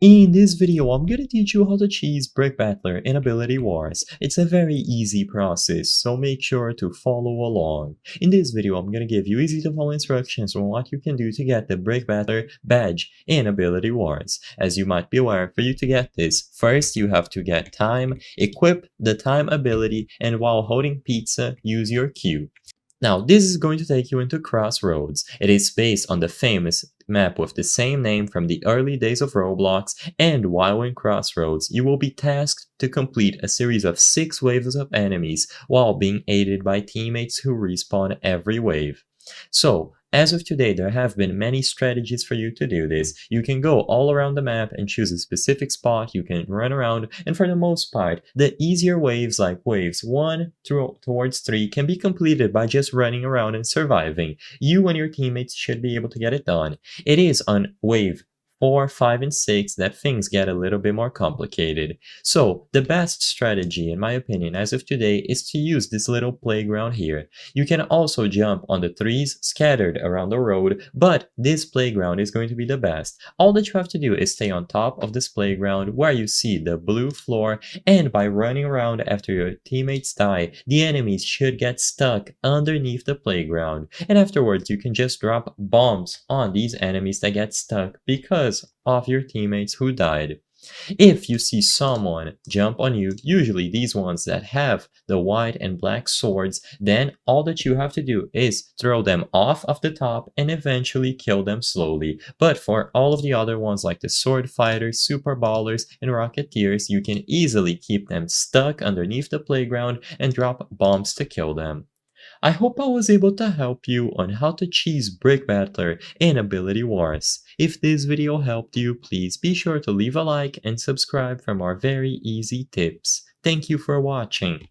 In this video, I'm gonna teach you how to cheese Brickbattler in Ability Wars. It's a very easy process, so make sure to follow along. In this video, I'm gonna give you easy to follow instructions on what you can do to get the Brickbattler badge in Ability Wars. As you might be aware, for you to get this, first you have to get time, equip the time ability, and while holding pizza, use your Q. Now, this is going to take you into Crossroads. It is based on the famous map with the same name from the early days of Roblox, and while in Crossroads, you will be tasked to complete a series of 6 waves of enemies while being aided by teammates who respawn every wave. So, as of today, there have been many strategies for you to do this. You can go all around the map and choose a specific spot you can run around, and for the most part, the easier waves like waves 1 towards 3 can be completed by just running around and surviving. You and your teammates should be able to get it done. It is on wave 4, 5, and 6 that things get a little bit more complicated. So, the best strategy, in my opinion, as of today, is to use this little playground here. You can also jump on the trees scattered around the road, but this playground is going to be the best. All that you have to do is stay on top of this playground where you see the blue floor, and by running around after your teammates die, the enemies should get stuck underneath the playground. And afterwards, you can just drop bombs on these enemies that get stuck because of your teammates who died. If you see someone jump on you, usually these ones that have the white and black swords, then all that you have to do is throw them off of the top and eventually kill them slowly. But for all of the other ones like the sword fighters, super ballers, and rocketeers, you can easily keep them stuck underneath the playground and drop bombs to kill them. I hope I was able to help you on how to cheese Brickbattler in Ability Wars. If this video helped you, please be sure to leave a like and subscribe for more very easy tips. Thank you for watching.